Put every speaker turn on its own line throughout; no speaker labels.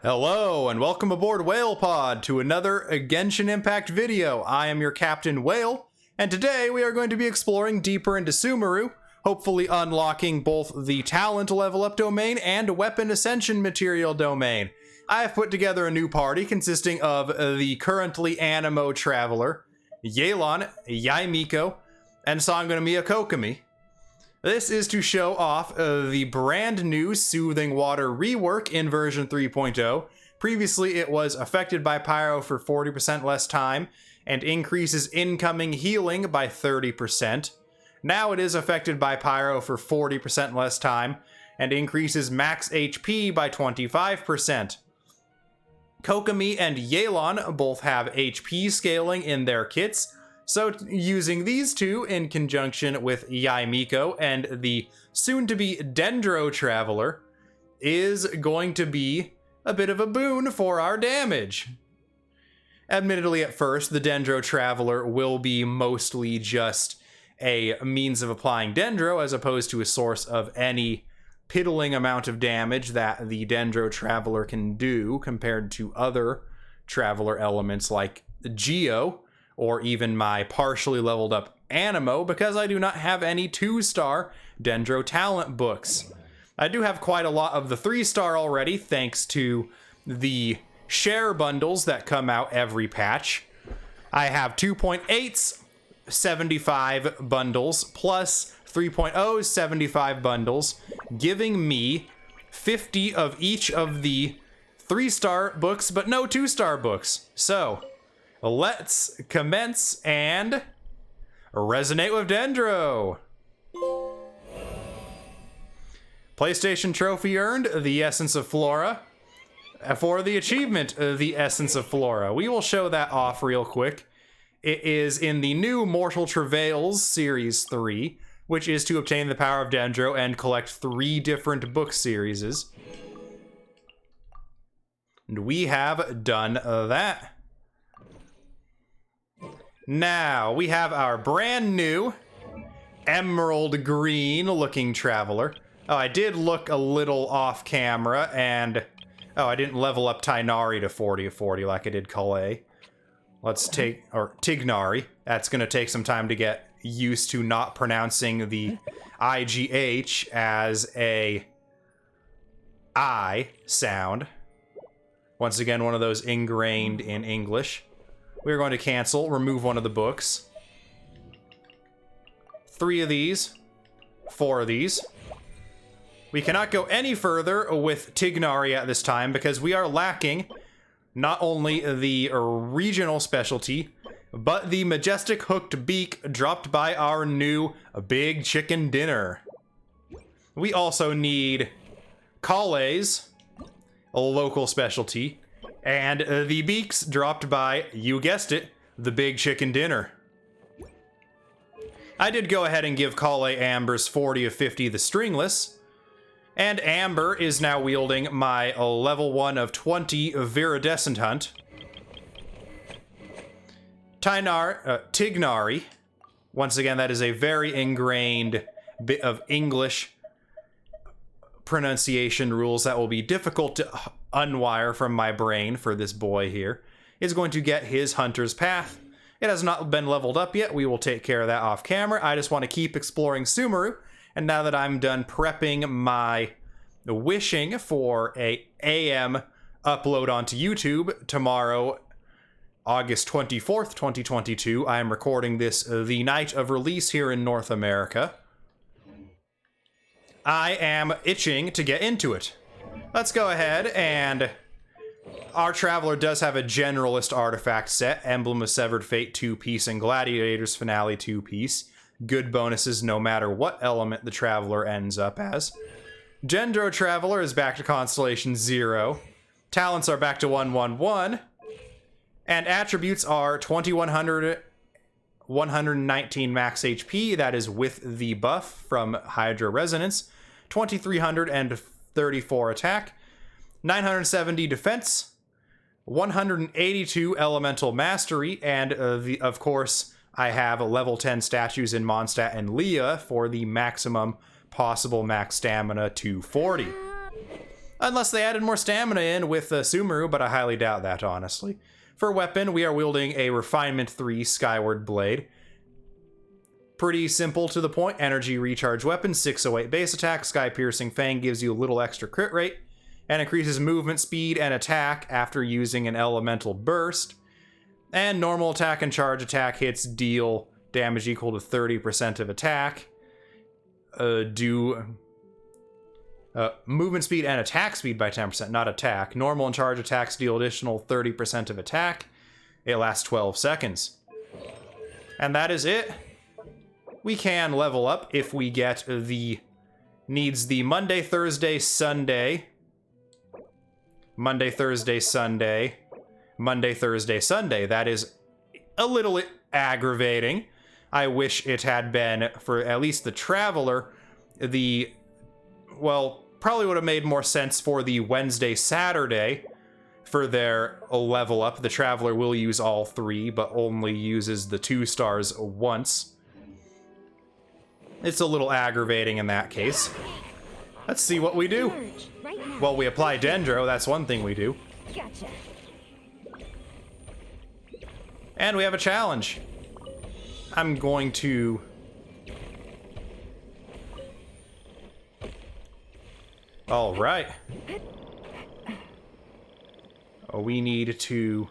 Hello and welcome aboard Whale Pod to another Genshin Impact video. I am your Captain Whale, and today we are going to be exploring deeper into Sumeru, hopefully unlocking both the talent level up domain and weapon ascension material domain. I have put together a new party consisting of the currently Animo Traveler, Yelan, Yaimiko, and Sangonomiya Kokomi. This is to show off the brand new Soothing Water rework in version 3.0. Previously, it was affected by Pyro for 40% less time and increases incoming healing by 30%. Now it is affected by Pyro for 40% less time and increases max HP by 25%. Kokomi and Yelan both have HP scaling in their kits, so using these two in conjunction with Yaimiko and the soon-to-be Dendro Traveler is going to be a bit of a boon for our damage. Admittedly, at first, the Dendro Traveler will be mostly just a means of applying Dendro as opposed to a source of any piddling amount of damage that the Dendro Traveler can do compared to other Traveler elements like Geo, or even my partially leveled up Animo, because I do not have any 2-star Dendro talent books. I do have quite a lot of the 3-star already, thanks to the share bundles that come out every patch. I have 2.8's 75 bundles, plus 3.0's 75 bundles, giving me 50 of each of the 3-star books, but no 2-star books. So let's commence and resonate with Dendro. PlayStation trophy earned, the Essence of Flora. For the achievement, the Essence of Flora. We will show that off real quick. It is in the new Mortal Travails Series 3, which is to obtain the power of Dendro and collect 3 different book series. And we have done that. Now, we have our brand new emerald green looking Traveler. Oh, I did look a little off camera, and I didn't level up Tighnari to 40 of 40 like I did Collei. Let's take, or Tighnari. That's going to take some time to get used to not pronouncing the IGH as a I sound. Once again, one of those ingrained in English. We're going to cancel, remove one of the books. 3 of these. 4 of these. We cannot go any further with Tighnari at this time because we are lacking not only the regional specialty, but the majestic hooked beak dropped by our new big chicken dinner. We also need Collei's local specialty, and the beaks dropped by, you guessed it, the big chicken dinner. I did go ahead and give Collei Amber's 40 of 50 the stringless, and Amber is now wielding my level 1 of 20 Viridescent Hunt. Tighnari, once again, that is a very ingrained bit of English pronunciation rules that will be difficult to unwire from my brain for this boy here, is going to get his Hunter's Path. It has not been leveled up yet. We will take care of that off camera. I just want to keep exploring Sumeru, and now that I'm done prepping my wishing for a AM upload onto YouTube tomorrow, August 24th, 2022, I am recording this the night of release here in North America. I am itching to get into it. Let's go ahead, and our Traveler does have a Generalist artifact set, Emblem of Severed Fate 2-piece and Gladiator's Finale 2-piece. Good bonuses no matter what element the Traveler ends up as. Dendro Traveler is back to Constellation 0. Talents are back to 111. And attributes are 2100, 119 max HP, that is with the buff from Hydra Resonance, 2334 attack, 970 defense, 182 elemental mastery, and of course, I have level 10 statues in Mondstadt and Leah for the maximum possible max stamina 240. Unless they added more stamina in with Sumeru, but I highly doubt that, honestly. For weapon, we are wielding a Refinement 3 Skyward Blade. Pretty simple to the point. Energy recharge weapon, 608 base attack. Sky Piercing Fang gives you a little extra crit rate and increases movement speed and attack after using an elemental burst. And normal attack and charge attack hits deal damage equal to 30% of attack. Movement speed and attack speed by 10%, not attack. Normal and charge attacks deal additional 30% of attack. It lasts 12 seconds. And that is it. We can level up if we get the... needs the Monday, Thursday, Sunday. Monday, Thursday, Sunday. Monday, Thursday, Sunday. That is a little aggravating. I wish it had been, for at least the Traveler, the... well, probably would have made more sense for the Wednesday, Saturday for their level up. The Traveler will use all 3, but only uses the 2 stars once. It's a little aggravating in that case. Let's see what we do. Well, we apply Dendro, that's one thing we do.
Gotcha.
And we have a challenge. I'm going to... all right. Oh, we need to...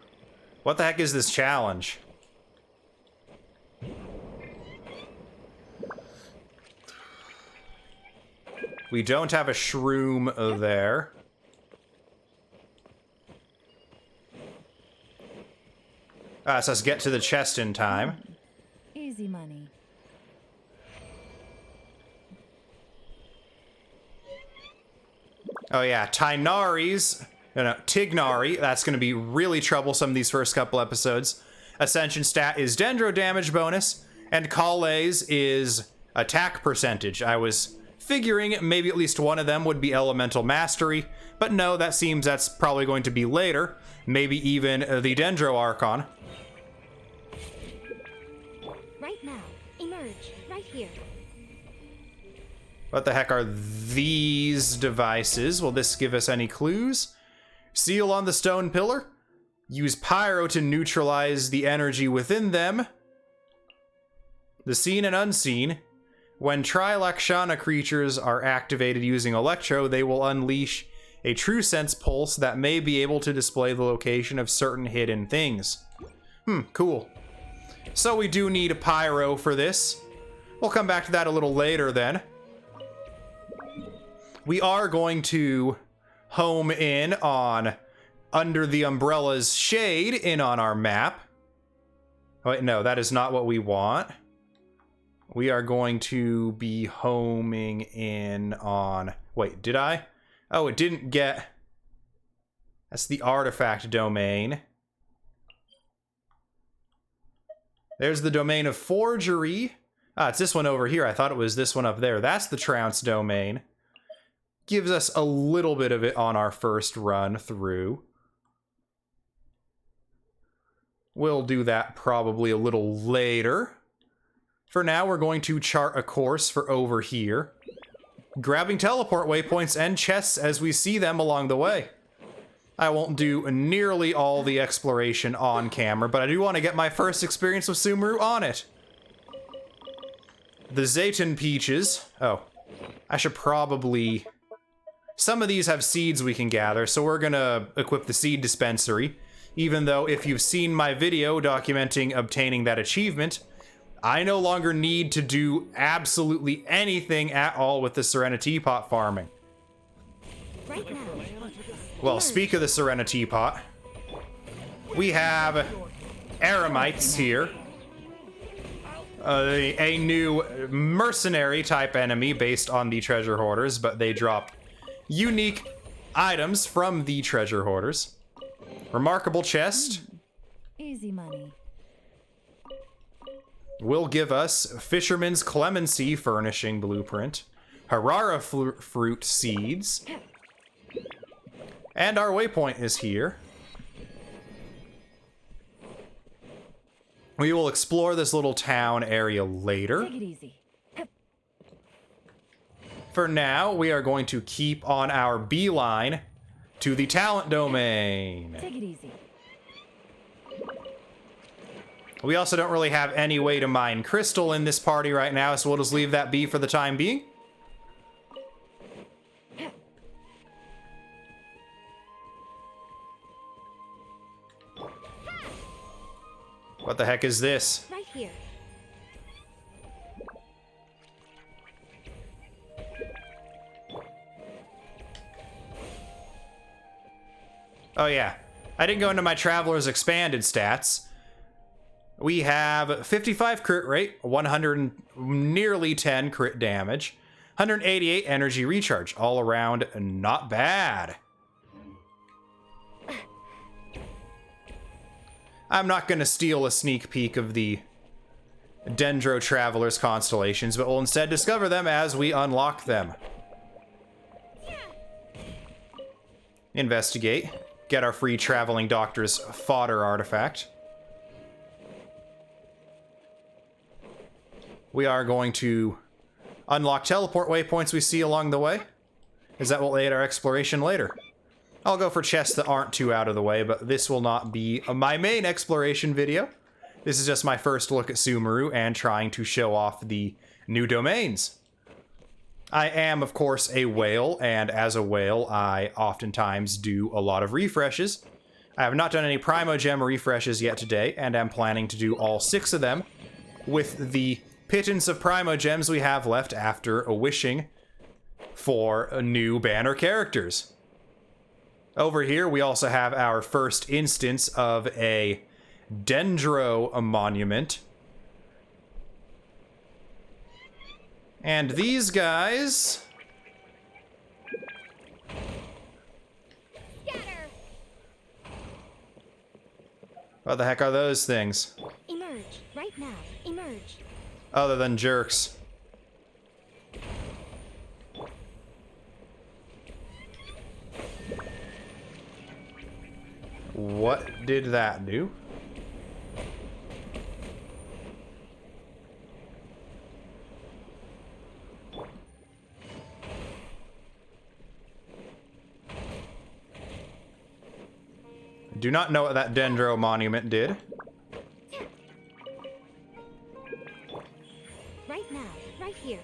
what the heck is this challenge? We don't have a shroom there. So let's get to the chest in time.
Easy money.
Oh yeah, Tighnari, that's going to be really troublesome these first couple episodes. Ascension stat is Dendro damage bonus, and Collei's is attack percentage. I was figuring maybe at least one of them would be Elemental Mastery, but no, that seems that's probably going to be later. Maybe even the Dendro Archon.
Right now, emerge, right here.
What the heck are these devices? Will this give us any clues? Seal on the stone pillar. Use pyro to neutralize the energy within them. The seen and unseen. When Trilakshana creatures are activated using Electro, they will unleash a true sense pulse that may be able to display the location of certain hidden things. Cool. So we do need a pyro for this. We'll come back to that a little later then. We are going to home in on Under the Umbrella's Shade in on our map. Oh, wait, no, that is not what we want. We are going to be homing in on... wait, did I? Oh, it didn't get... that's the artifact domain. There's the domain of forgery. Ah, it's this one over here. I thought it was this one up there. That's the trounce domain. Gives us a little bit of it on our first run through. We'll do that probably a little later. For now, we're going to chart a course for over here, grabbing teleport waypoints and chests as we see them along the way. I won't do nearly all the exploration on camera, but I do want to get my first experience with Sumeru on it. The Zayton Peaches. Oh, I should probably... some of these have seeds we can gather, so we're gonna equip the seed dispensary. Even though if you've seen my video documenting obtaining that achievement, I no longer need to do absolutely anything at all with the Serenity Pot farming.
Right now.
Well, speak of the Serenity Pot, we have Eremites here. A new mercenary type enemy based on the treasure hoarders, but they drop unique items from the treasure hoarders. Remarkable chest.
Easy money.
Will give us Fisherman's Clemency furnishing blueprint, Harara fruit seeds, and our waypoint is here. We will explore this little town area later.
Take it easy.
for now, we are going to keep on our beeline to the talent domain.
Take it easy.
We also don't really have any way to mine crystal in this party right now, so we'll just leave that be for the time being. What the heck is this?
Right here.
Oh yeah, I didn't go into my Traveler's expanded stats. We have 55 crit rate, 100 nearly 10 crit damage, 188 energy recharge, all around not bad. I'm not going to steal a sneak peek of the Dendro Traveler's constellations, but we'll instead discover them as we unlock them. Investigate. Get our free Traveling Doctor's fodder artifact. We are going to unlock teleport waypoints we see along the way, as that will aid our exploration later. I'll go for chests that aren't too out of the way, but this will not be my main exploration video. This is just my first look at Sumeru and trying to show off the new domains. I am, of course, a whale, and as a whale, I oftentimes do a lot of refreshes. I have not done any Primogem refreshes yet today, and am planning to do all 6 of them with the pittance of Primogems we have left after a wishing for new banner characters. Over here, we also have our first instance of a Dendro monument. And these guys...
Scatter.
What the heck are those things?
Emerge. Right now. Emerge.
Other than jerks. What did that do? Do not know what that Dendro monument did.
Right now. Right here.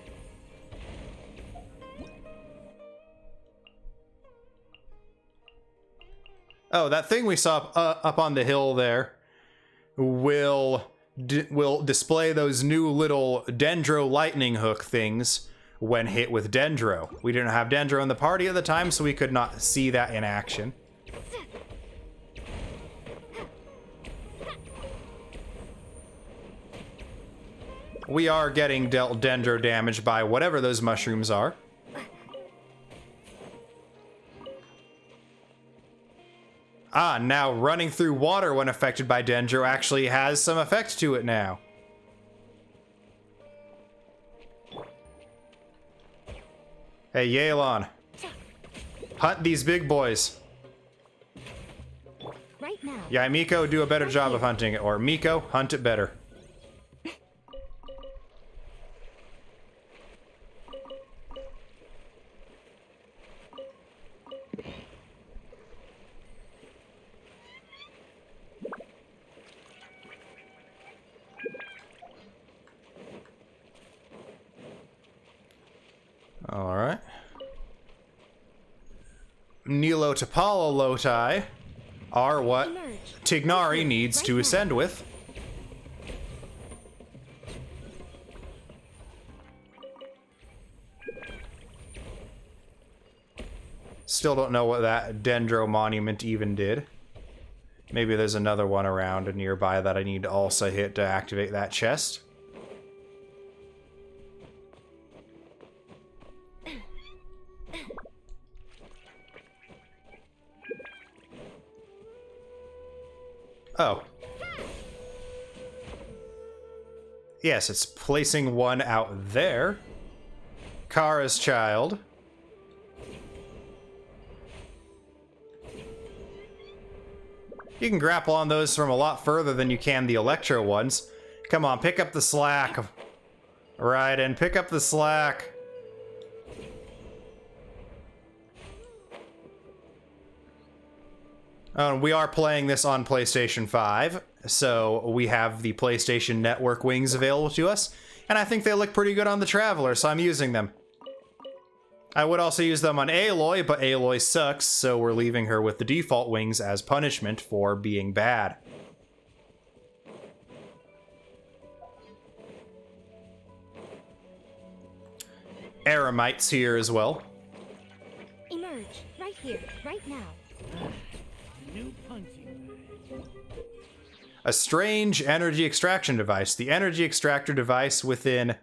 Oh, that thing we saw up on the hill there will display those new little Dendro lightning hook things when hit with Dendro. We didn't have Dendro in the party at the time, so we could not see that in action. We are getting dealt Dendro damage by whatever those mushrooms are. Ah, now running through water when affected by Dendro actually has some effect to it now. Hey, Yelan. Hunt these big boys.
Right now.
Yeah, Miko, do a better job of hunting it. Or Miko, hunt it better. Alright. Nilotopalalotai are what Tighnari needs to ascend with. Still don't know what that Dendro monument even did. Maybe there's another one around nearby that I need to also hit to activate that chest. Oh. Yes, it's placing one out there. Kara's child. You can grapple on those from a lot further than you can the Electro ones. Come on, pick up the slack. Right, and pick up the slack. We are playing this on PlayStation 5, so we have the PlayStation Network wings available to us, and I think they look pretty good on the Traveler, so I'm using them. I would also use them on Aloy, but Aloy sucks, so we're leaving her with the default wings as punishment for being bad. Eremite's here as well.
Emerge. Right here. Right now.
New punching bag.
A strange energy extraction device. The energy extractor device within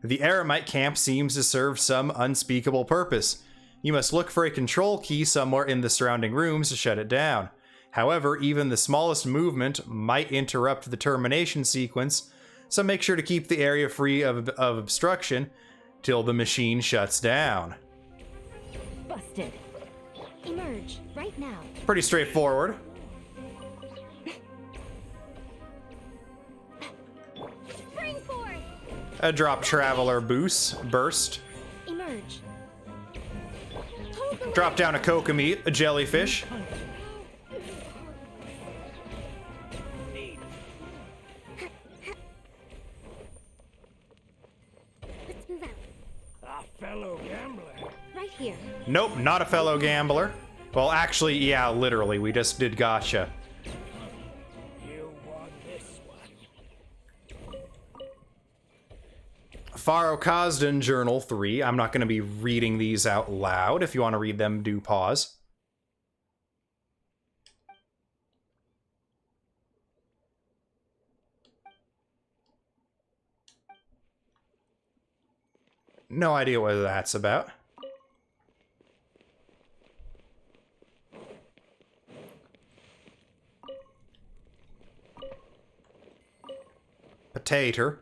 the Eremite camp seems to serve some unspeakable purpose. You must look for a control key somewhere in the surrounding rooms to shut it down. However, even the smallest movement might interrupt the termination sequence, so make sure to keep the area free of obstruction till the machine shuts down.
Busted. Emerge. Right now.
Pretty straightforward.
Spring forth.
A drop Traveler burst.
Emerge.
Drop down a Kokomite, a jellyfish.
Let's move out.
A fellow gambler.
Right here.
Nope, not a fellow gambler. Well, actually, yeah, literally, we just did gotcha.
You want this one.
Faro Kazdan Journal 3. I'm not going to be reading these out loud. If you want to read them, do pause. No idea what that's about. Potato.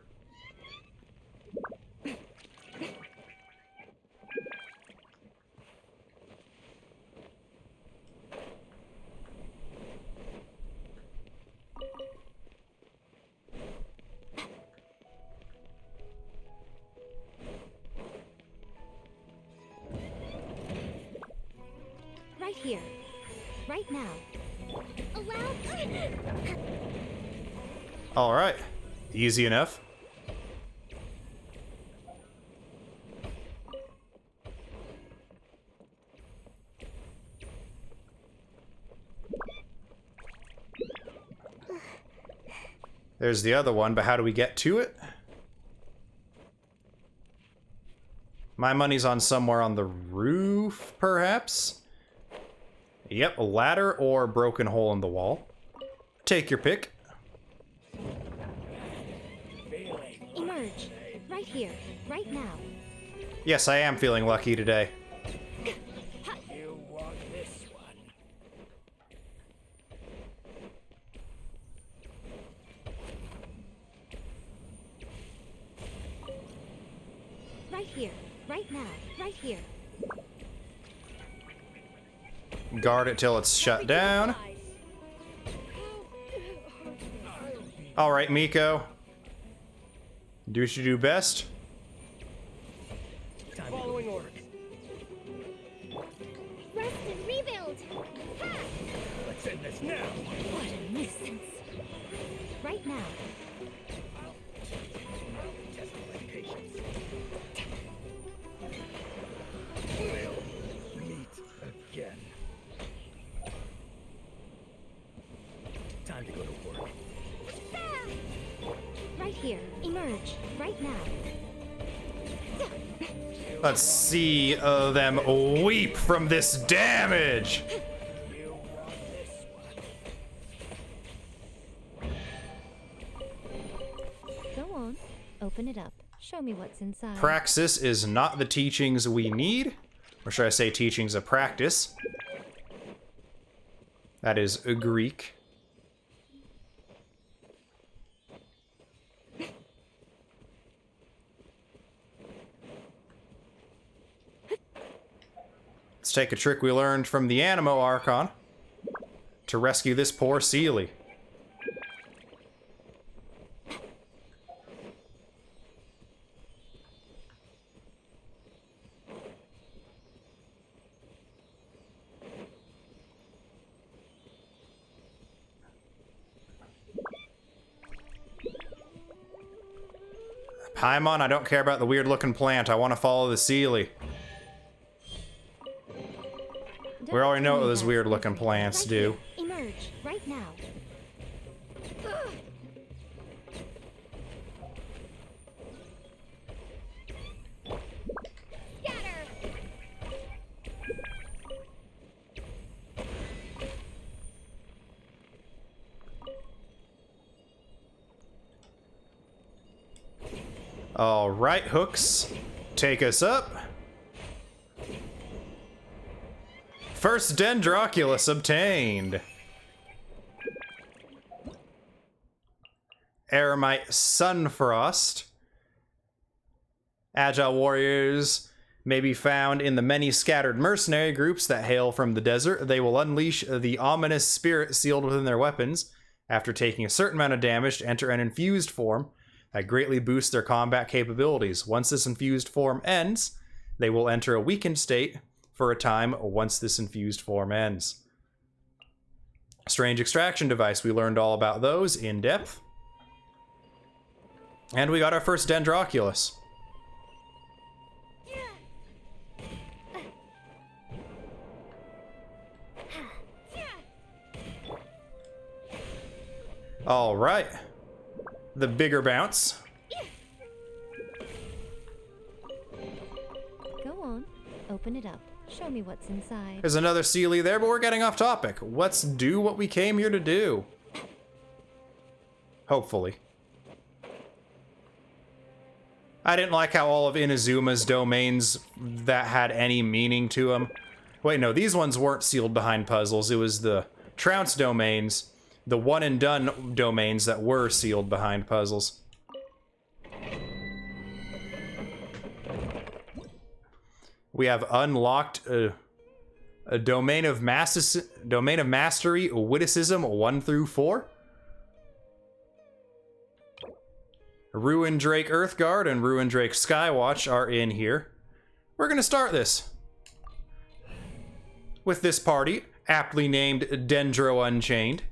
Right here. Right now. Allow.
All right. Easy enough. There's the other one, but how do we get to it? My money's on somewhere on the roof, perhaps? Yep, a ladder or a broken hole in the wall. Take your pick.
Emerge. Right here. Right now.
Yes, I am feeling lucky today.
You want this one.
Right here. Right now. Right here.
Guard it till it's shut down. Alright, Miko. Do what you do best.
Following orders.
Rest and rebuild. Ha!
Let's end this now.
What a nuisance. Right now.
Test my patience. We'll meet again. Time to go to work.
Right here. Emerge. Right now.
Let's see them weep from this damage.
You want this one.
Go on. Open it up. Show me what's inside.
Praxis is not the teachings we need. Or should I say teachings of practice? That is a Greek. Let's take a trick we learned from the Animo Archon to rescue this poor Seelie. Paimon, I don't care about the weird looking plant. I want to follow the Seelie. We already know what those weird looking plants do.
Emerge right now.
All right, hooks, take us up. First Dendroculus obtained. Aramite Sunfrost. Agile warriors may be found in the many scattered mercenary groups that hail from the desert. They will unleash the ominous spirit sealed within their weapons after taking a certain amount of damage to enter an infused form that greatly boosts their combat capabilities. Once this infused form ends, they will enter a weakened state for a time once this infused form ends. Strange extraction device. We learned all about those in depth. And we got our first Dendroculus. All right. The bigger bounce.
Go on, open it up. Show me what's inside.
There's another Seelie there, but we're getting off topic. Let's do what we came here to do. Hopefully. I didn't like how all of Inazuma's domains that had any meaning to them. Wait, no, these ones weren't sealed behind puzzles. It was the Trounce domains, the one and done domains that were sealed behind puzzles. We have unlocked a domain of mastery, witticism 1 through 4. Ruin Drake Earthguard and Ruin Drake Skywatch are in here. We're gonna start this with this party, aptly named Dendro Unchained,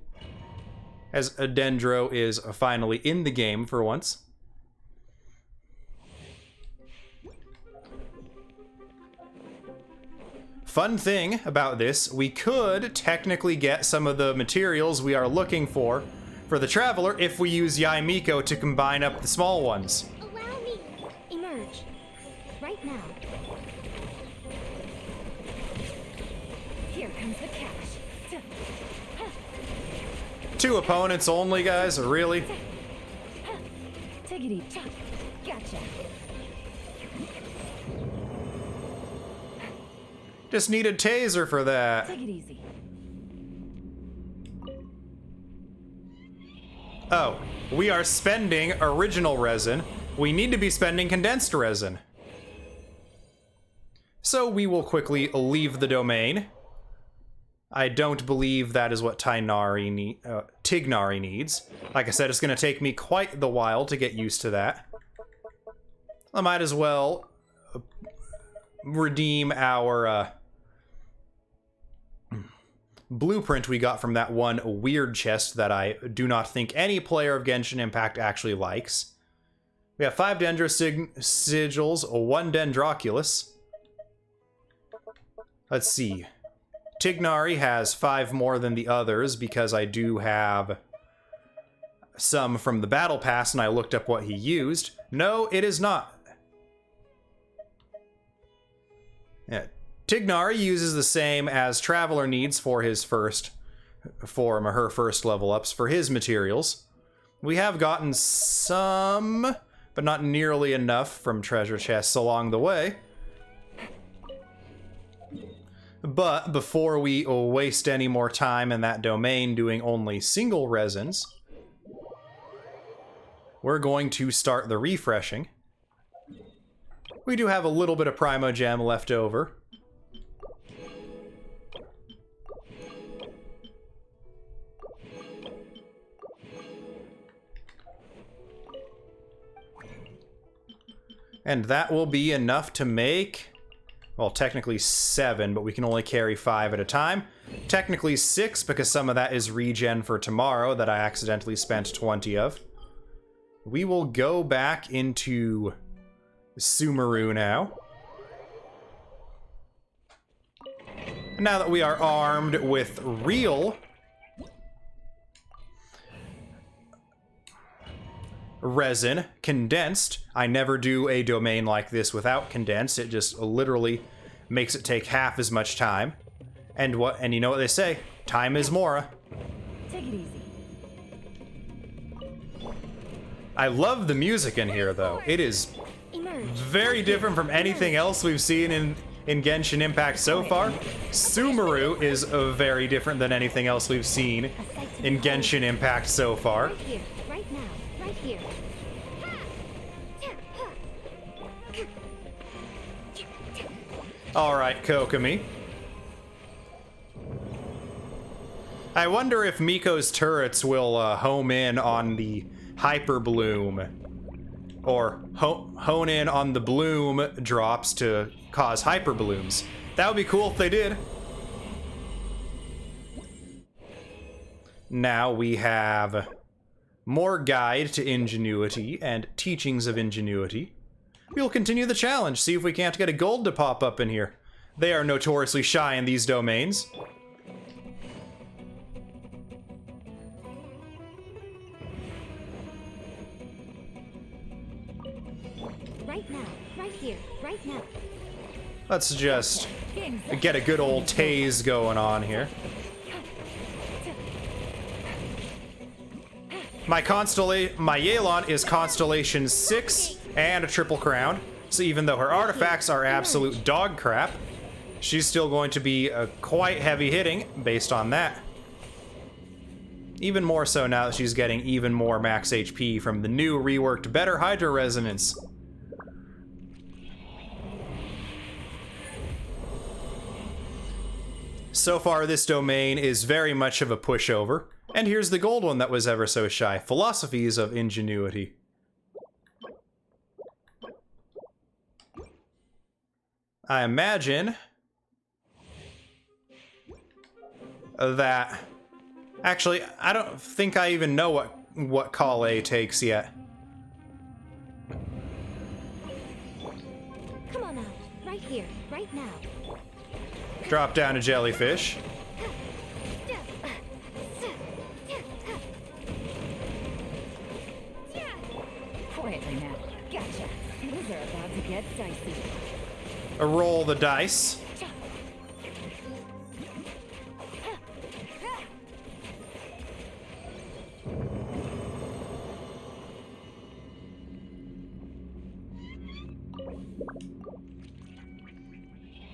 as Dendro is finally in the game for once. Fun thing about this, we could technically get some of the materials we are looking for the Traveler if we use Yaimiko to combine up the small ones.
Allow me. Emerge right now. Here comes the cash.
2 opponents only, guys? Really?
Tiggity. Gotcha.
Just need a taser for that.
Take it easy.
Oh, we are spending original resin. We need to be spending condensed resin. So we will quickly leave the domain. I don't believe that is what Tighnari needs. Like I said, it's going to take me quite the while to get used to that. I might as well redeem our blueprint we got from that one weird chest that I do not think any player of Genshin Impact actually likes. We have 5 Dendro Sigils, 1 Dendroculus. Let's see. Tighnari has 5 more than the others because I do have some from the Battle Pass and I looked up what he used. No, it is not. Yeah. Tighnari uses the same as Traveler needs for his first form, or her first level ups for his materials. We have gotten some, but not nearly enough from treasure chests along the way. But before we waste any more time in that domain doing only single resins, we're going to start the refreshing. We do have a little bit of Primogem left over. And that will be enough to make, well, technically 7, but we can only carry 5 at a time. Technically 6, because some of that is regen for tomorrow that I accidentally spent 20 of. We will go back into Sumeru now. Now that we are armed with real resin, condensed. I never do a domain like this without condensed. It just literally makes it take half as much time. And you know what they say? Time is Mora.
Take it easy.
I love the music in here, though. It is very different from anything else we've seen in Genshin Impact so far. Sumeru is very different than anything else we've seen in Genshin Impact so far.
Right here, right now, right here.
Alright, Kokomi. I wonder if Miko's turrets will home in on the Hyper Bloom, or hone in on the bloom drops to cause hyper blooms. That would be cool if they did. Now we have more guide to ingenuity and teachings of ingenuity. We'll continue the challenge, see if we can't get a gold to pop up in here. They are notoriously shy in these domains.
Right now, right here, right now.
Let's just get a good old tase going on here. My Yelan is Constellation 6 and a triple crown, so even though her artifacts are absolute dog crap, she's still going to be quite heavy hitting based on that. Even more so now that she's getting even more max HP from the new reworked better Hydra Resonance. So far, this domain is very much of a pushover. And here's the gold one that was ever so shy. Philosophies of Ingenuity. I imagine that... Actually, I don't think I even know what Collei takes yet.
Come on out, right here, right now.
Drop down a jellyfish.
Quietly now. Gotcha. These are about to get dicey.
Roll the dice.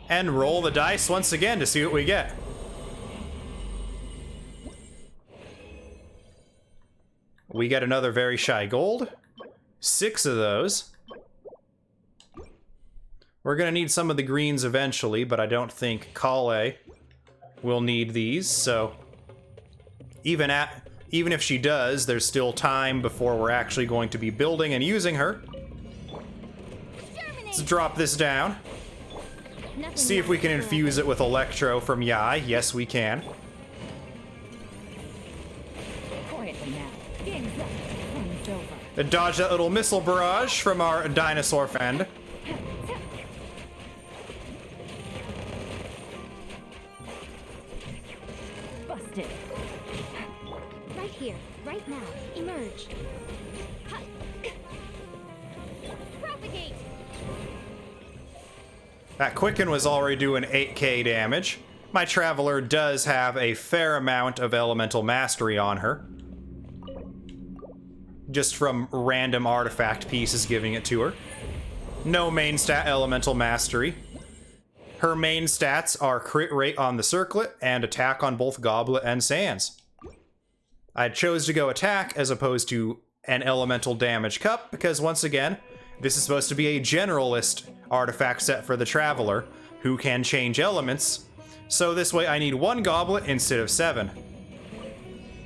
And roll the dice once again to see what we get. We get another very shy gold. 6 of those. We're gonna need some of the greens eventually, but I don't think Collei will need these, so even if she does, there's still time before we're actually going to be building and using her. Let's drop this down. See if we can infuse it with Electro from Yai. Yes, we can. Dodge that little missile barrage from our dinosaur friend.
Busted. Right here, right now. Emerge. Propagate.
That Quicken was already doing 8k damage. My Traveler does have a fair amount of elemental mastery on her. Just from random artifact pieces giving it to her. No main stat elemental mastery. Her main stats are crit rate on the circlet and attack on both goblet and sands. I chose to go attack as opposed to an elemental damage cup because once again, this is supposed to be a generalist artifact set for the Traveler who can change elements. So this way I need 1 goblet instead of 7.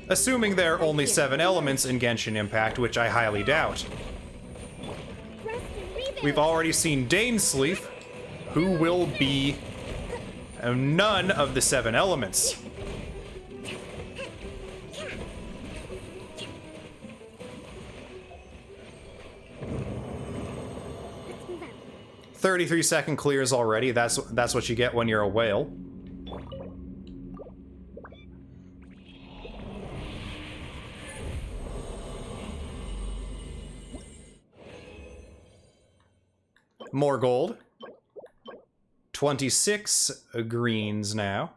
Assuming there are only 7 elements in Genshin Impact, which I highly doubt. We've already seen Dainsleif, who will be none of the 7 elements. 33-second clears already. That's what you get when you're a whale. More gold. 26 greens now.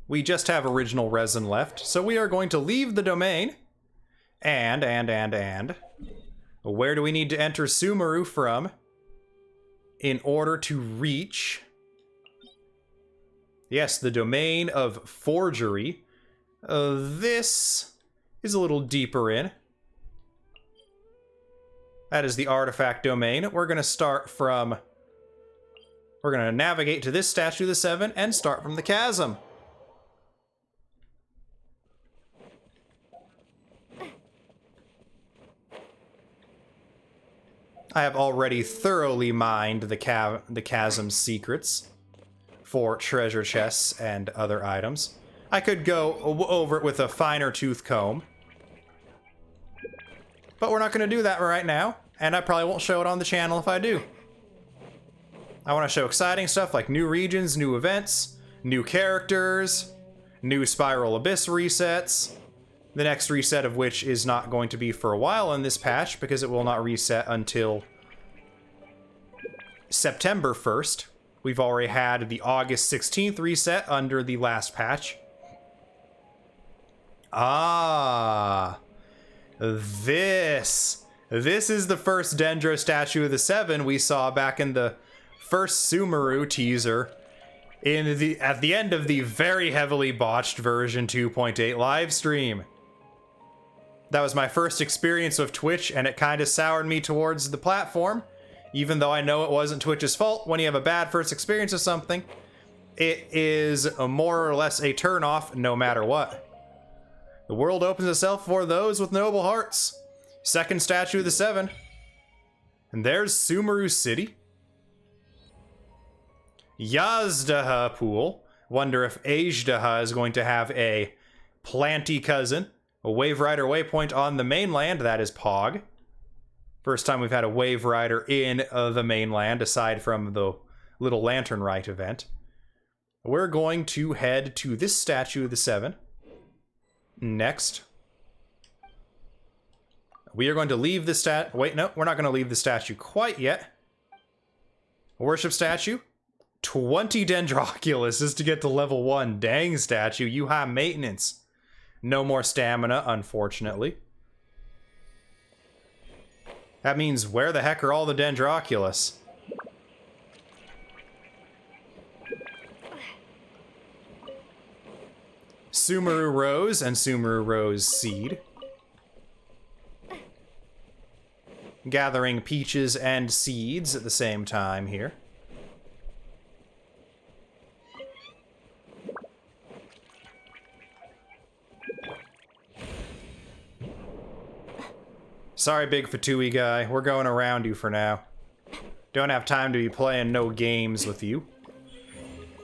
We just have original resin left, so we are going to leave the domain. And. Where do we need to enter Sumeru from in order to reach... Yes, the domain of forgery. This is a little deeper in. That is the artifact domain. We're going to start from... We're going to navigate to this statue of the 7 and start from the chasm. I have already thoroughly mined the chasm's secrets for treasure chests and other items. I could go over it with a finer tooth comb, but we're not going to do that right now, and I probably won't show it on the channel if I do. I want to show exciting stuff like new regions, new events, new characters, new Spiral Abyss resets. The next reset of which is not going to be for a while in this patch because it will not reset until September 1st. We've already had the August 16th reset under the last patch. Ah, this is the first Dendro statue of the 7 we saw back in the first Sumeru teaser at the end of the very heavily botched version 2.8 live stream. That was my first experience with Twitch, and it kind of soured me towards the platform. Even though I know it wasn't Twitch's fault, when you have a bad first experience with something, it is more or less a turn-off no matter what. The world opens itself for those with noble hearts. Second statue of the 7. And there's Sumeru City. Yazdaha Pool. Wonder if Ajdaha is going to have a planty cousin. A Wave Rider waypoint on the mainland, that is Pog. First time we've had a Wave Rider in the mainland, aside from the Little Lantern Rite event. We're going to head to this statue of the 7. Next. We are going to leave the Wait, no, we're not going to leave the statue quite yet. Worship statue. 20 Dendroculus is to get to level 1. Dang, statue, you high maintenance. No more stamina, unfortunately. That means where the heck are all the Dendroculus? Sumeru Rose and Sumeru Rose Seed. Gathering peaches and seeds at the same time here. Sorry, big Fatui guy. We're going around you for now. Don't have time to be playing no games with you.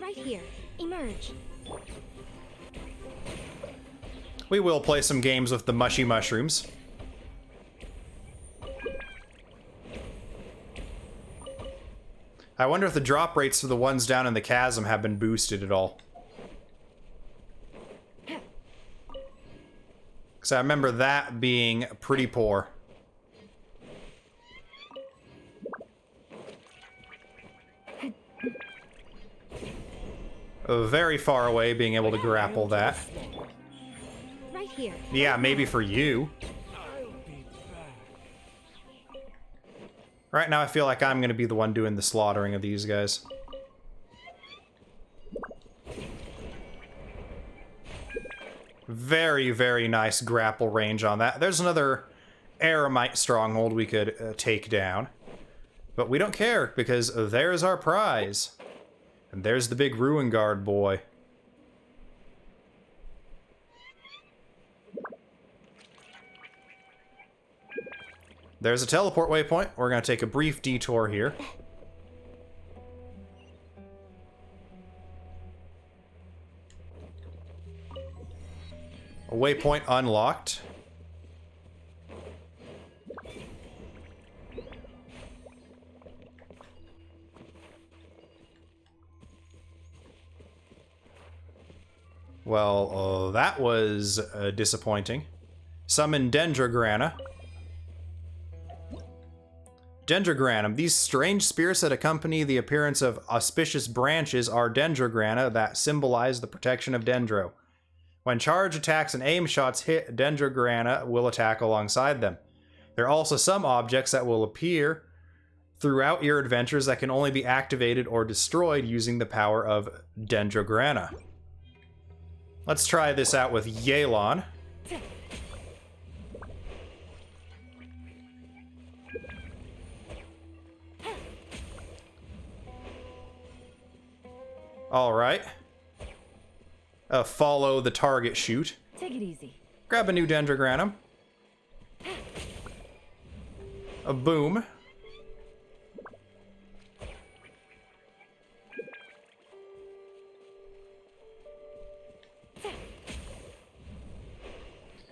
Right here. Emerge.
We will play some games with the mushy mushrooms. I wonder if the drop rates for the ones down in the chasm have been boosted at all. Because I remember that being pretty poor. Very far away, being able to grapple that.
Right here.
Yeah, maybe for you. Right now I feel like I'm going to be the one doing the slaughtering of these guys. Very, very nice grapple range on that. There's another Aramite stronghold we could take down. But we don't care, because there's our prize. And there's the big Ruin Guard boy. There's a teleport waypoint. We're going to take a brief detour here. A waypoint unlocked. Well, that was disappointing. Summon Dendrogranna. Dendrogranum. These strange spirits that accompany the appearance of auspicious branches are Dendrogranna that symbolize the protection of Dendro. When charge attacks and aim shots hit, Dendrogranna will attack alongside them. There are also some objects that will appear throughout your adventures that can only be activated or destroyed using the power of Dendrogranna. Let's try this out with Yelan. Alright. Follow the target shoot.
Take it easy.
Grab a new Dendrogranum. A boom.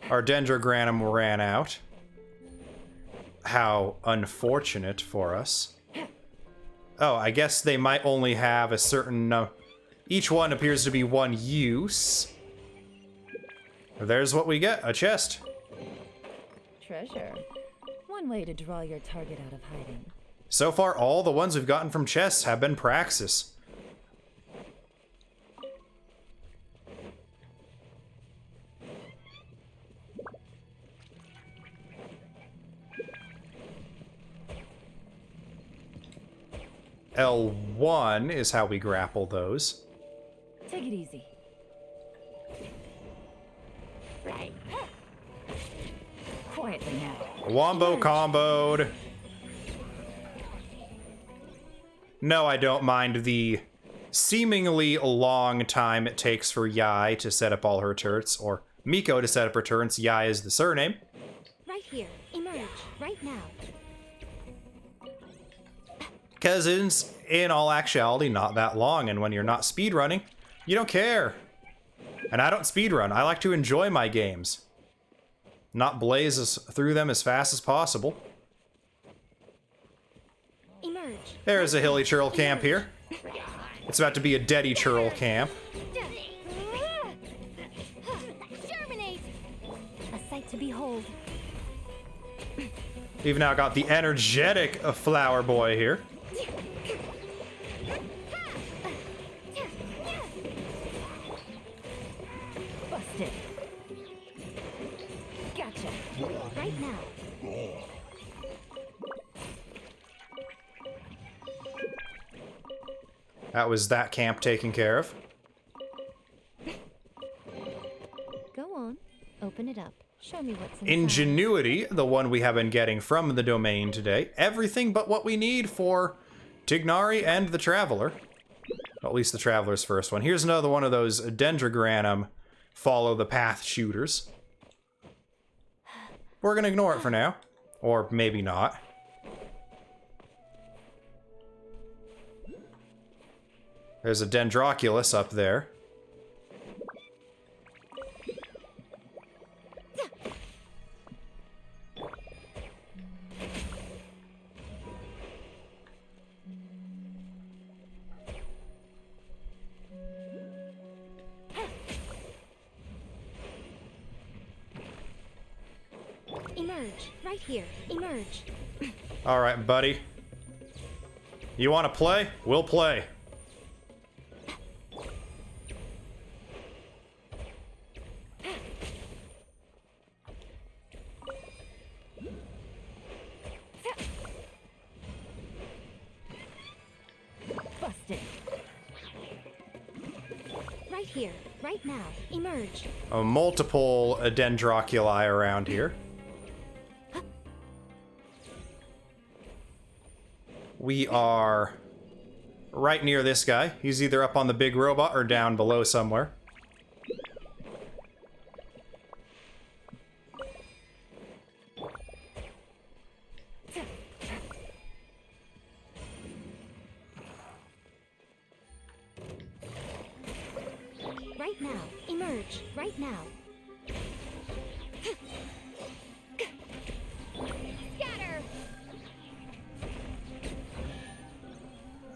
Our Dendrogranum ran out. How unfortunate for us. Oh, I guess they might only have a certain... each one appears to be one use. There's what we get, a chest.
Treasure. One way to draw your target out of hiding.
So far, all the ones we've gotten from chests have been Praxis. L1 is how we grapple those.
Take it easy. Right. Quietly now.
Wombo comboed. No, I don't mind the seemingly long time it takes for Yai to set up all her turrets, or Miko to set up her turrets. Yai is the surname.
Right here. Emerge. Right now.
Because it's, in all actuality, not that long, and when you're not speedrunning, you don't care. And I don't speedrun. I like to enjoy my games. Not blaze through them as fast as possible.
Emerge.
There's a hilly churl camp here. It's about to be a deady churl camp.
Germinate. A sight to behold.
We've now got the energetic flower boy here.
Busted. Gotcha.
Right now.
That was that camp taken care of.
Go on. Open it up. Show me what's inside.
Ingenuity, the one we have been getting from the domain today. Everything but what we need for Tighnari and the Traveler. Well, at least the Traveler's first one. Here's another one of those Dendrogranum follow the path shooters. We're gonna ignore it for now. Or maybe not. There's a Dendroculus up there.
Emerge. Right here. Emerge.
All right, buddy. You want to play? We'll play.
Busted.
Right here. Right now. Emerge.
Multiple Dendroculi around here. We are right near this guy. He's either up on the big robot or down below somewhere.
Right now. Emerge. Right now. Scatter.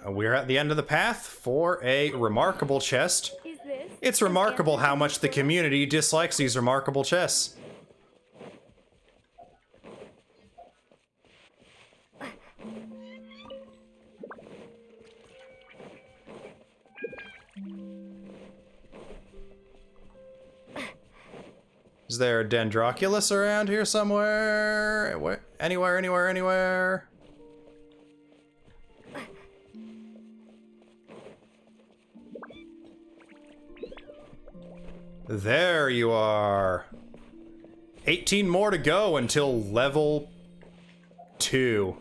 We're at the end of the path for a remarkable chest.
Is this
It's remarkable how much the community dislikes these remarkable chests. Is there a Dendroculus around here somewhere? Anywhere, anywhere, anywhere? There you are. 18 more to go until level 2.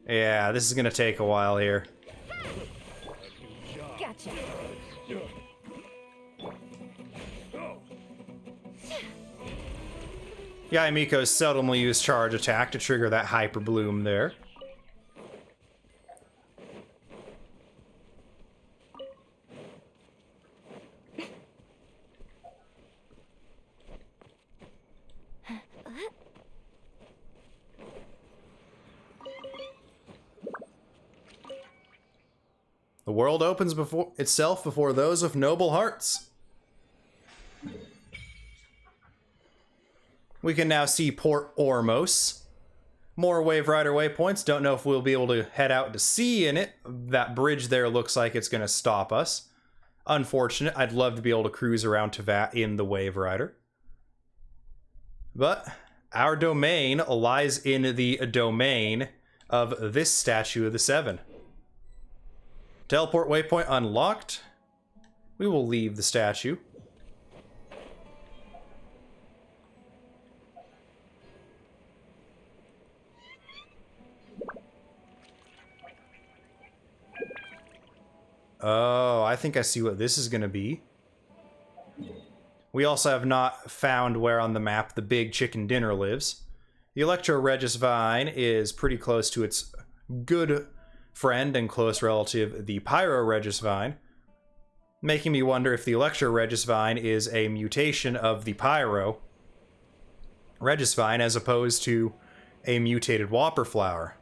Yeah, this is gonna take a while here.
Gotcha.
Yaimiko's seldomly used charge attack to trigger that hyper bloom there. The world opens before itself before those with noble hearts. We can now see Port Ormos. More Wave Rider waypoints. Don't know if we'll be able to head out to sea in it. That bridge there looks like it's going to stop us. Unfortunate. I'd love to be able to cruise around Teyvat in the Wave Rider. But our domain lies in the domain of this statue of the Seven. Teleport waypoint unlocked. We will leave the statue. Oh, I think I see what this is going to be. We also have not found where on the map the big chicken dinner lives. The Electro Regis Vine is pretty close to its good friend and close relative, the Pyro Regis Vine, making me wonder if the Electro Regis Vine is a mutation of the Pyro Regis Vine as opposed to a mutated Whopper Flower.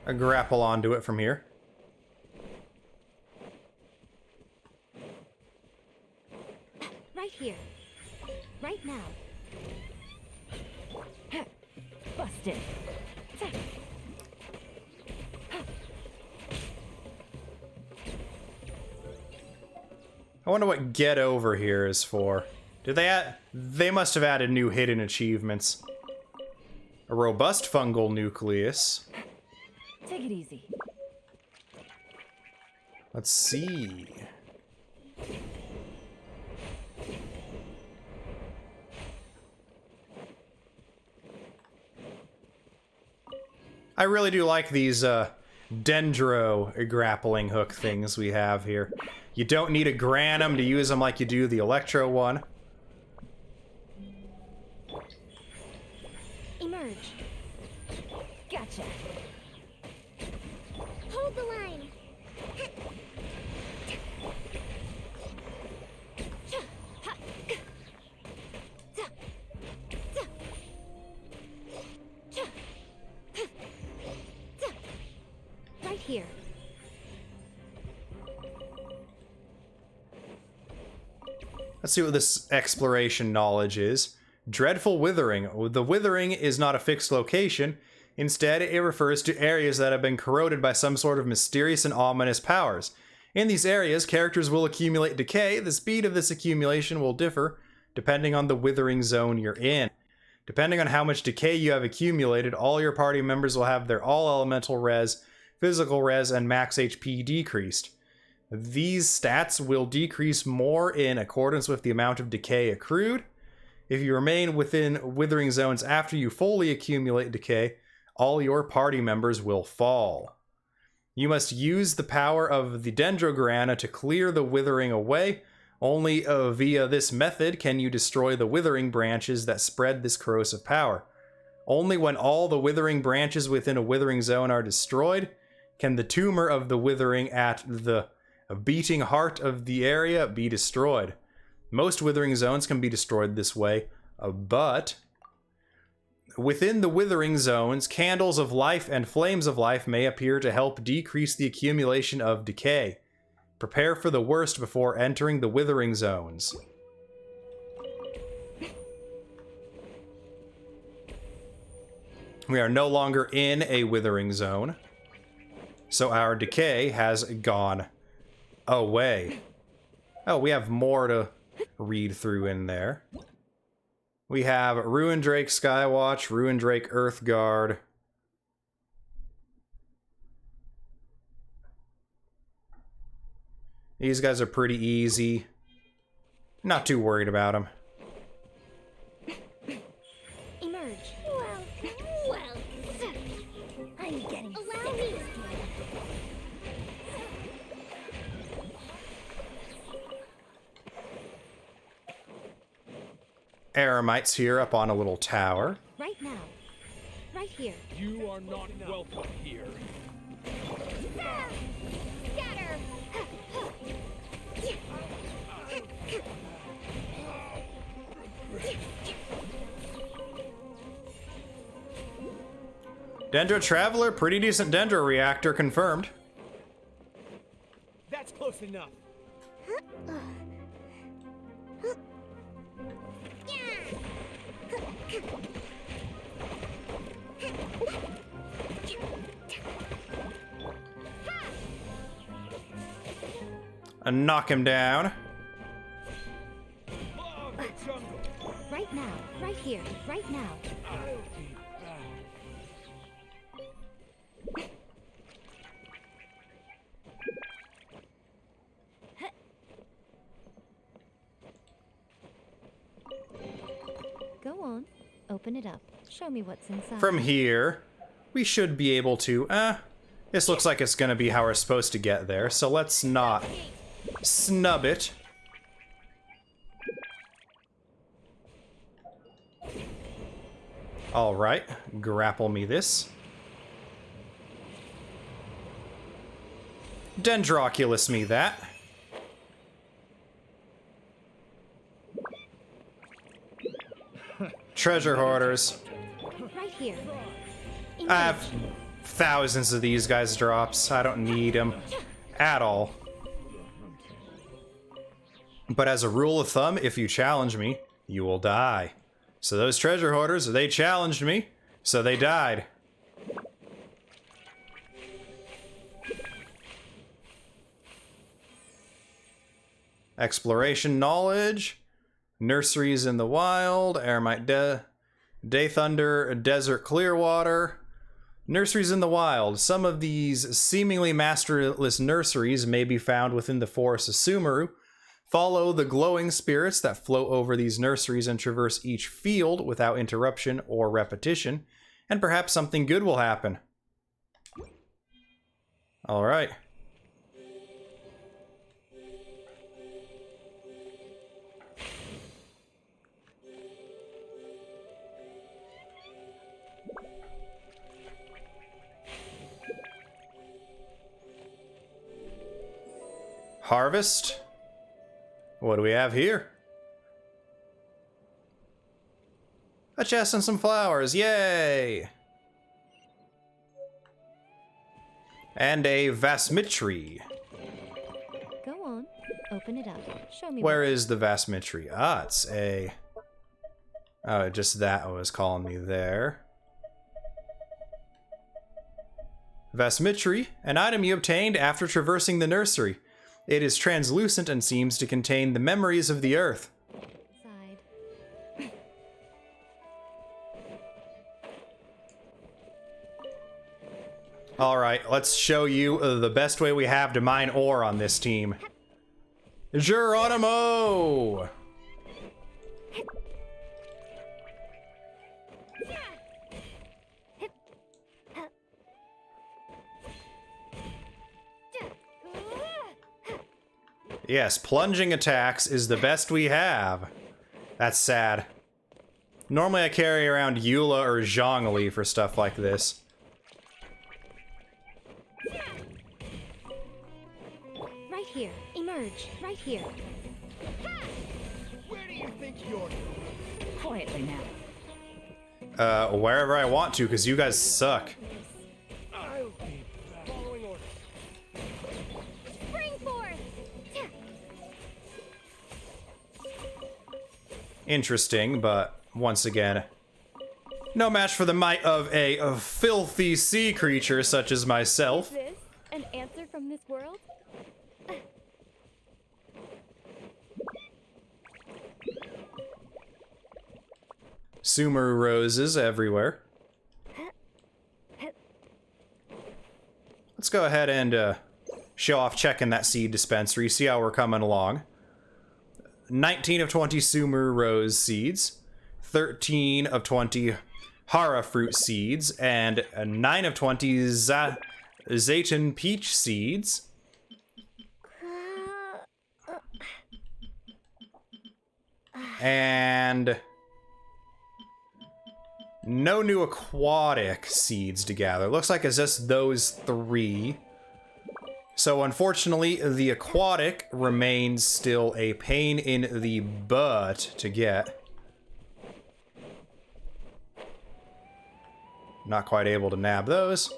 I grapple onto it from here.
Right here. Right now.
Busted.
I wonder what get over here is for. Did they add? They must have added new hidden achievements. A robust fungal nucleus.
Take it easy.
Let's see. I really do like these Dendro grappling hook things we have here. You don't need a Granum to use them like you do the Electro one.
Emerge.
Gotcha.
Hold the line. Right here.
Let's see what this exploration knowledge is. Dreadful Withering. The withering is not a fixed location. Instead, it refers to areas that have been corroded by some sort of mysterious and ominous powers. In these areas, characters will accumulate decay. The speed of this accumulation will differ depending on the withering zone you're in. Depending on how much decay you have accumulated, all your party members will have their all-elemental res, physical res, and max HP decreased. These stats will decrease more in accordance with the amount of decay accrued. If you remain within withering zones after you fully accumulate decay, all your party members will fall. You must use the power of the Dendrograna to clear the withering away. Only via this method can you destroy the withering branches that spread this corrosive power. Only when all the withering branches within a withering zone are destroyed can the tumor of the withering at the beating heart of the area be destroyed. Most withering zones can be destroyed this way. but within the withering zones, candles of life and flames of life may appear to help decrease the accumulation of decay. Prepare for the worst before entering the withering zones. We are no longer in a withering zone, so our decay has gone away. Oh, we have more to read through in there. We have Ruin Drake Skywatch, Ruin Drake Earthguard. These guys are pretty easy. Not too worried about them.
Emerge.
Well, I'm getting
Allow me.
Eremites here up on a little tower.
Right now. Right here.
You are not welcome here.
Scatter.
Dendro Traveler, pretty decent Dendro reactor confirmed.
That's close enough.
And knock him down.
Love the jungle.
Right now. Right here. Right now.
I'll be back.
Go on. Open it up. Show me what's inside.
From here, we should be able to... this looks like it's going to be how we're supposed to get there, so let's not snub it. Alright, grapple me this. Dendroculus me that. Treasure hoarders.
Right here.
I have thousands of these guys drops. I don't need them at all. But as a rule of thumb, if you challenge me, you will die. So those treasure hoarders, they challenged me, so they died. Exploration knowledge. Nurseries in the wild. Eremite Day Thunder. Desert Clearwater. Nurseries in the wild. Some of these seemingly masterless nurseries may be found within the forest of Sumeru. Follow the glowing spirits that float over these nurseries and traverse each field without interruption or repetition, and perhaps something good will happen. All right. Harvest. What do we have here? A chest and some flowers, yay! And a Vasmitri.
Go on. Open it up. Show me.
Where is the Vasmitri? Ah, it's a... Oh, just that was calling me there. Vasmitri, an item you obtained after traversing the nursery. It is translucent and seems to contain the memories of the earth.
Side.
Alright, let's show you the best way we have to mine ore on this team. Geronimo! Yes, plunging attacks is the best we have. That's sad. Normally I carry around Eula or Zhongli for stuff like this.
Right here. Emerge. Right here.
Where do you think you're going?
quietly now.
Wherever I want to, because you guys suck.
I'll be back. Following orders.
Spring forth!
Interesting, but once again, no match for the might of a filthy sea creature such as myself.
Is this an answer from this world?
Sumeru roses everywhere. Let's go ahead and show off checking that seed dispensary, see how we're coming along. 19 of 20 Sumeru rose seeds, 13 of 20 Hara fruit seeds, and 9 of 20 Zayton peach seeds. And no new aquatic seeds to gather. Looks like it's just those 3. So unfortunately, the aquatic remains still a pain in the butt to get. Not quite able to nab those.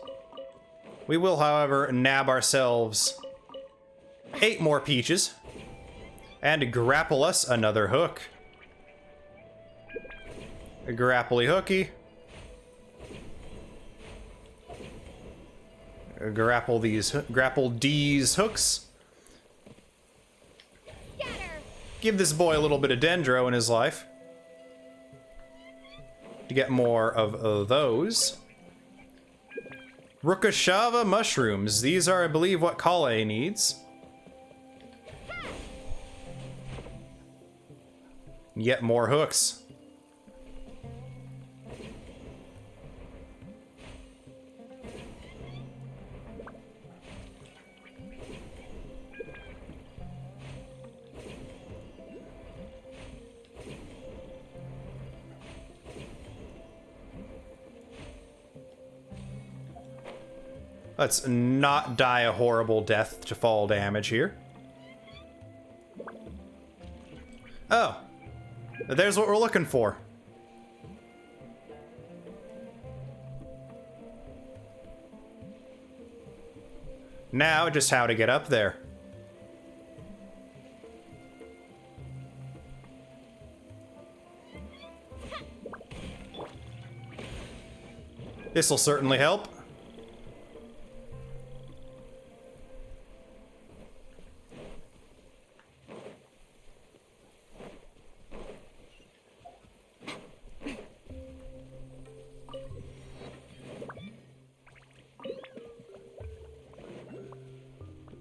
We will, however, nab ourselves 8 more peaches and grapple us another hook. A grapply hooky. Grapple these hooks.
Scatter!
Give this boy a little bit of dendro in his life to get more of those. Rukashava mushrooms. These are, I believe, what Collei needs. Yet more hooks. Let's not die a horrible death to fall damage here. Oh. There's what we're looking for. Now, just how to get up there. This'll certainly help.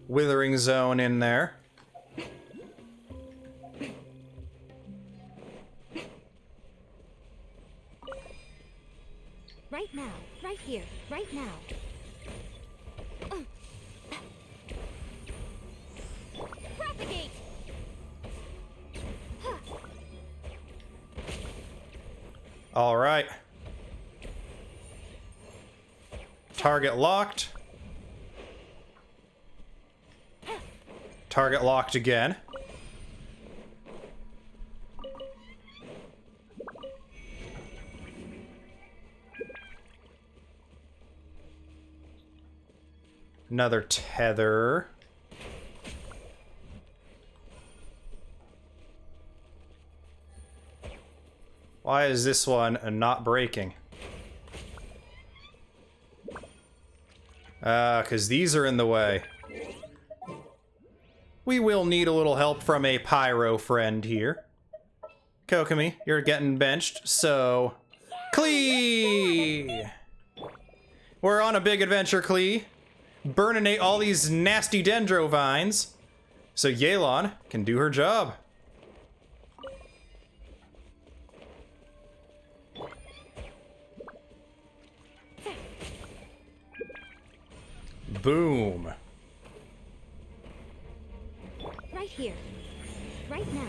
Withering zone in there.
Right now, right here, right now. Propagate!
All right. Target locked. Target locked again. Another tether. Why is this one not breaking? 'Cause these are in the way. We will need a little help from a pyro friend here. Kokomi, you're getting benched, so... Klee! We're on a big adventure, Klee. Burninate all these nasty dendro vines, so Yelan can do her job. Boom.
Right here, right now.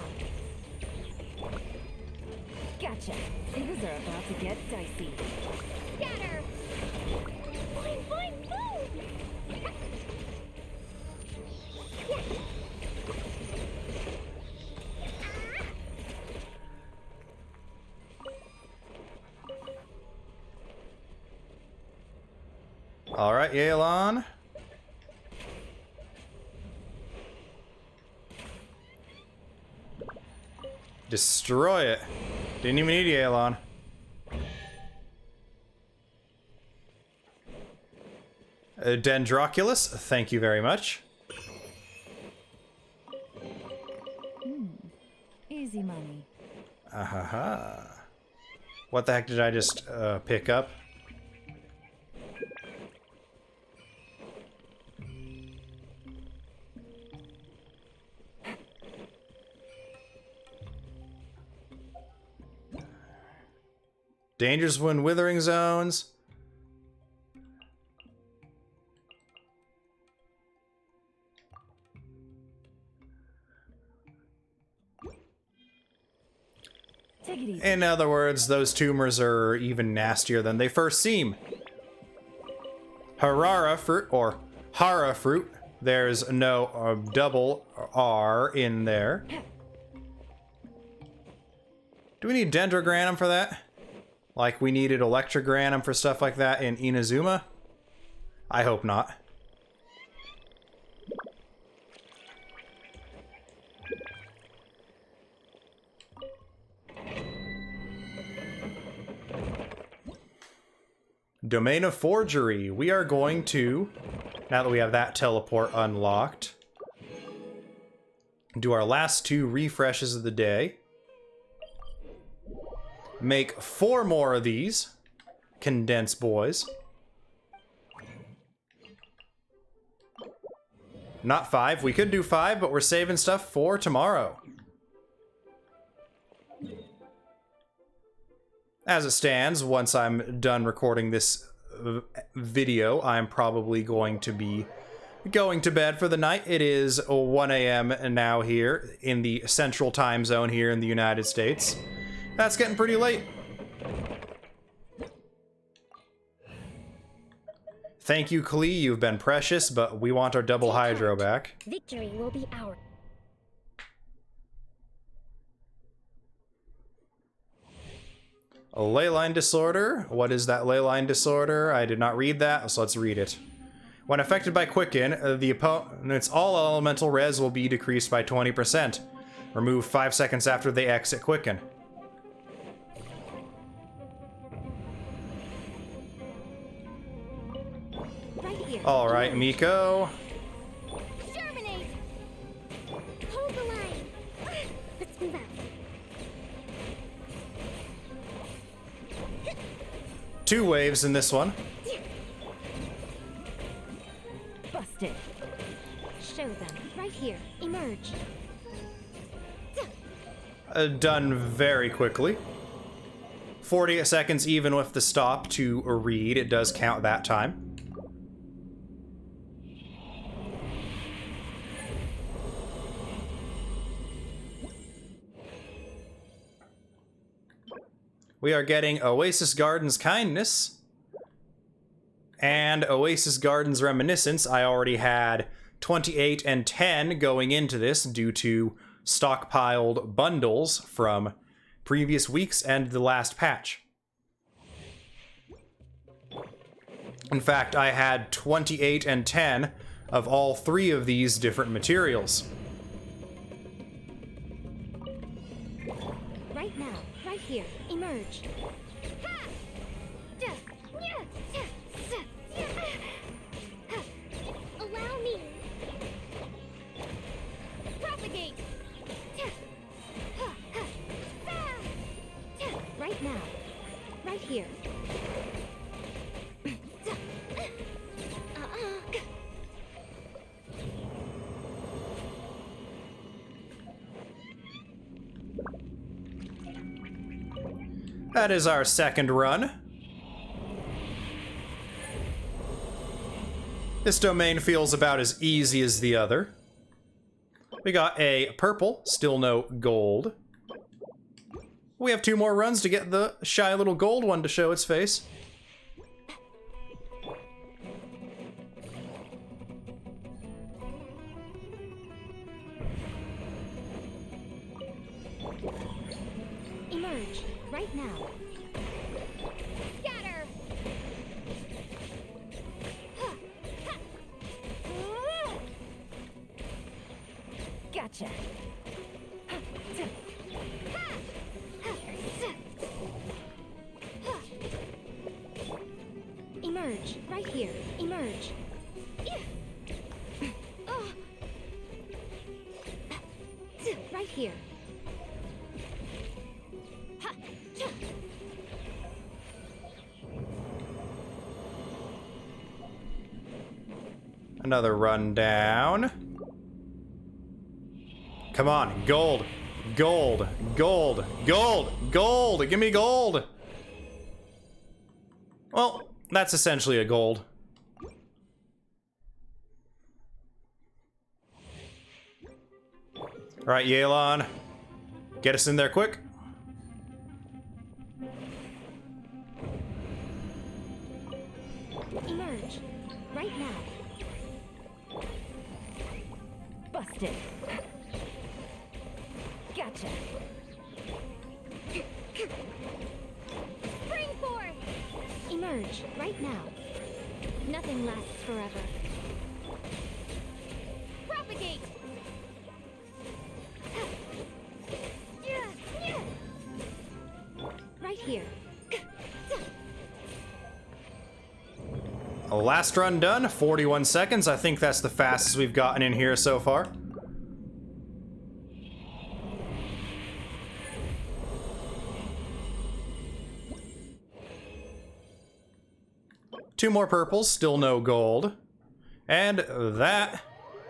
Gotcha. Things are about to get dicey.
Scatter! Boing, boing, boom!
Alright, Yelan. Destroy it. Didn't even need Yelan. Dendroculus, thank you very much.
Easy money.
Ahaha. What the heck did I just pick up? Dangers when withering zones.
Take it easy.
In other words, those tumors are even nastier than they first seem. Harara fruit, or Hara fruit. There's no double R in there. Do we need Dendrogranum for that? Like we needed Electrogranum for stuff like that in Inazuma? I hope not. Domain of Forgery. We are going to, now that we have that teleport unlocked, do our last 2 refreshes of the day. Make 4 more of these condensed boys. Not 5. We could do 5, but we're saving stuff for tomorrow. As it stands, once I'm done recording this video, I'm probably going to be going to bed for the night. It is 1 a.m. now here in the central time zone here in the United States. That's getting pretty late. Thank you, Collei. You've been precious, but we want our double hydro back.
Victory will be ours.
A ley line disorder. What is that ley line disorder? I did not read that, so let's read it. When affected by Quicken, the opponent's all elemental res will be decreased by 20%. Remove 5 seconds after they exit Quicken.
Right here.
Alright, Miko.
Germinate! Hold the line. Let's move out.
2 waves in this one.
Busted.
Show them. Right here. Emerge.
Done very quickly. 40 seconds even with the stop to read. It does count that time. We are getting Oasis Garden's Kindness and Oasis Garden's Reminiscence. I already had 28 and 10 going into this due to stockpiled bundles from previous weeks and the last patch. In fact, I had 28 and 10 of all 3 of these different materials.
Right now. Right here. Emerge. Allow me. Propagate. Right now. Right here.
That is our second run. This domain feels about as easy as the other. We got a purple, still no gold. We have 2 more runs to get the shy little gold one to show its face.
Emerge. Right now. Scatter.
Gotcha.
Emerge. Right here. Emerge. Right here.
Another run down. Come on, gold, gold, gold, gold, gold. Give me gold. Well, that's essentially a gold. All right, Yelan, get us in there quick.
Emerge. Right now.
Busted. Gotcha.
Spring forth! Emerge. Right now. Nothing lasts forever. Propagate! Right here.
Last run done, 41 seconds. I think that's the fastest we've gotten in here so far. Two more purples, still no gold. And that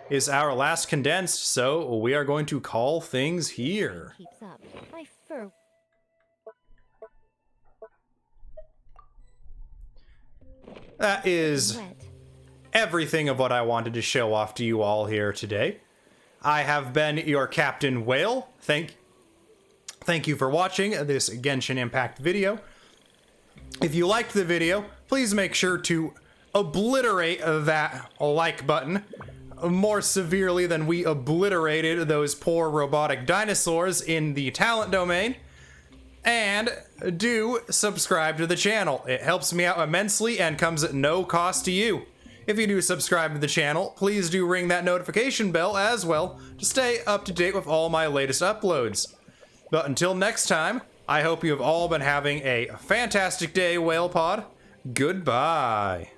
is our last condensed, so we are going to call things here.
Keeps up. My fur.
That is
Wet.
everything of what I wanted to show off to you all here today. I have been your Captain Whale. Thank you for watching this Genshin Impact video. If you liked the video, please make sure to obliterate that like button more severely than we obliterated those poor robotic dinosaurs in the talent domain. And do subscribe to the channel. It helps me out immensely and comes at no cost to you. If you do subscribe to the channel, please do ring that notification bell as well to stay up to date with all my latest uploads. But until next time, I hope you have all been having a fantastic day, Whale Pod. Goodbye.